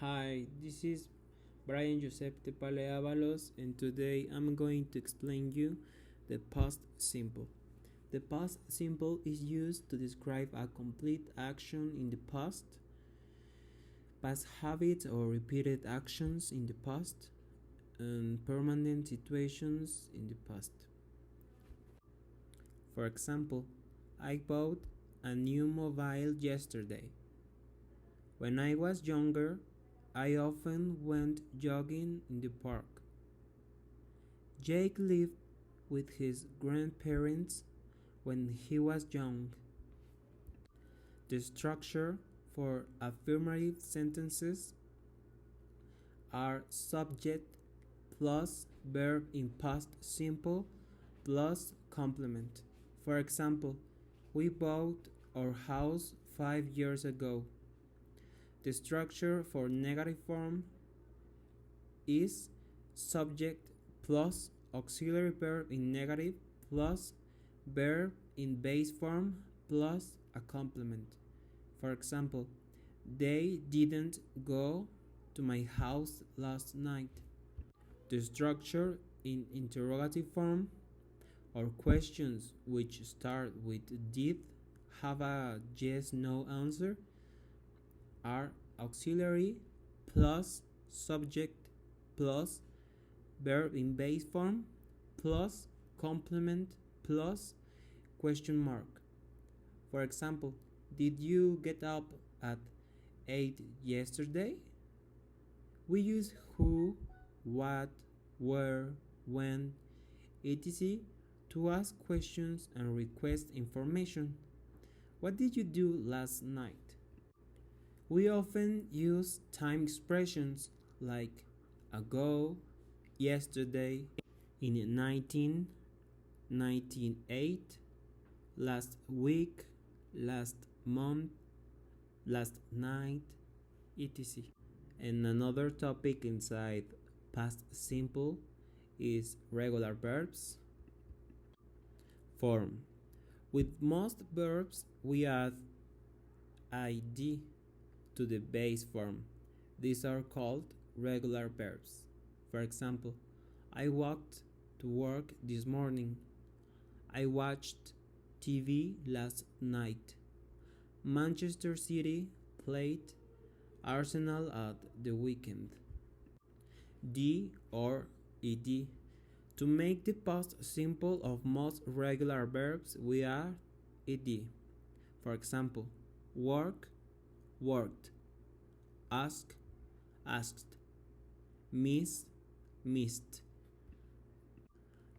Hi, this is Brian Giuseppe Paleavalos, and today I'm going to explain you the past simple. The past simple is used to describe a complete action in the past habits or repeated actions in the past, and permanent situations in the past. For example, I bought a new mobile yesterday. When I was younger, I often went jogging in the park. Jake lived with his grandparents when he was young. The structure for affirmative sentences are subject plus verb in past simple plus complement. For example, we bought our house 5 years ago. The structure for negative form is subject plus auxiliary verb in negative plus verb in base form plus a complement. For example, they didn't go to my house last night. The structure in interrogative form or questions which start with did have a yes/no answer are auxiliary plus subject plus verb in base form plus complement plus question mark. For example, did you get up at 8 yesterday? We use who, what, where, when, etc. to ask questions and request information. What did you do last night? We often use time expressions like ago, yesterday, in 1998, last week, last month, last night, etc. And another topic inside past simple is regular verbs. Form. With most verbs, we add id to the base form. These are called regular verbs. For example, I walked to work this morning. I watched TV last night. Manchester City played Arsenal at the weekend. D or ed. To make the past simple of most regular verbs, we add ed. For example, work, worked, ask, asked, miss, missed.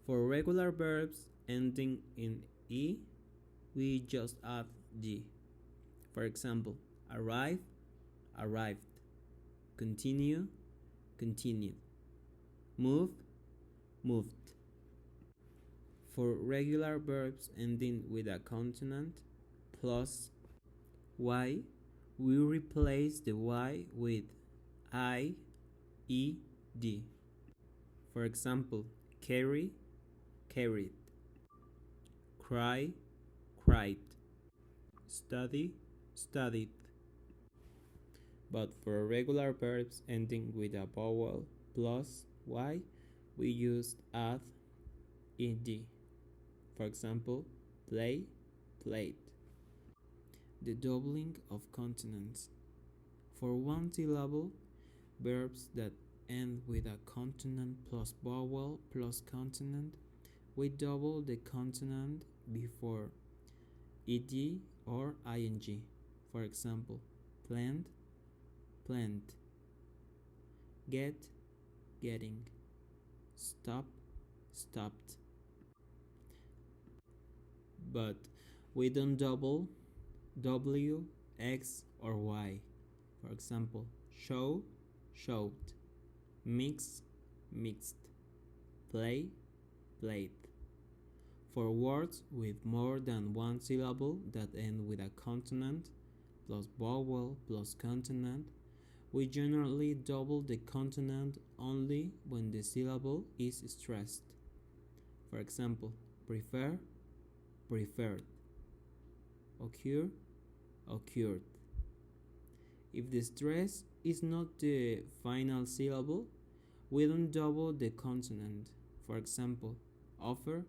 For regular verbs ending in e, we just add d. For example, arrive, arrived, continue, continued, move, moved. For regular verbs ending with a consonant plus y, we replace the y with I, E, D. For example, carry, carried, cry, cried, study, studied. But for regular verbs ending with a vowel plus y, we use add ed. For example, play, played. The doubling of consonants. For one syllable, verbs that end with a consonant plus vowel plus consonant, we double the consonant before ed or ing. For example, planned, planned, get, getting, stop, stopped. But we don't double w, x, or y. For example, show, showed, mix, mixed, play, played. For words with more than one syllable that end with a consonant plus vowel plus consonant, we generally double the consonant only when the syllable is stressed. For example, prefer, preferred, occur, occurred. If the stress is not the final syllable, we don't double the consonant. For example, offer,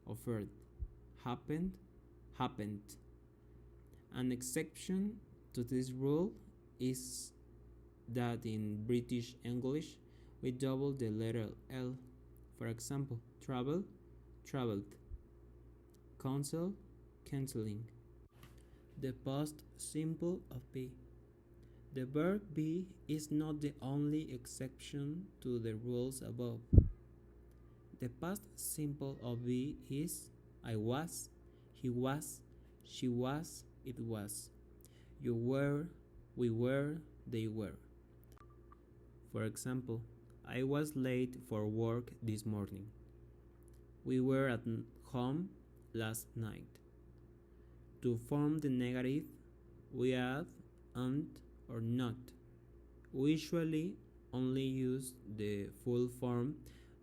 offered, happened, happened. An exception to this rule is that in British English we double the letter L. For example, travel, traveled, cancel, canceling. The past simple of be. The verb be is not the only exception to the rules above. The past simple of be is I was, he was, she was, it was. You were, we were, they were. For example, I was late for work this morning. We were at home last night. To form the negative, we add and or not. We usually only use the full form,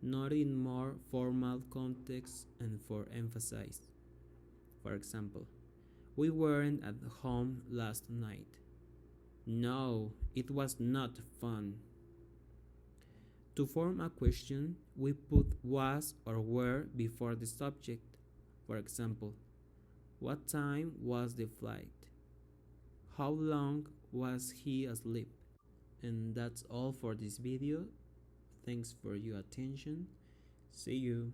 not in more formal contexts and for emphasis. For example, we weren't at home last night. No, it was not fun. To form a question, we put was or were before the subject. For example, what time was the flight? How long was he asleep? And that's all for this video. Thanks for your attention. See you.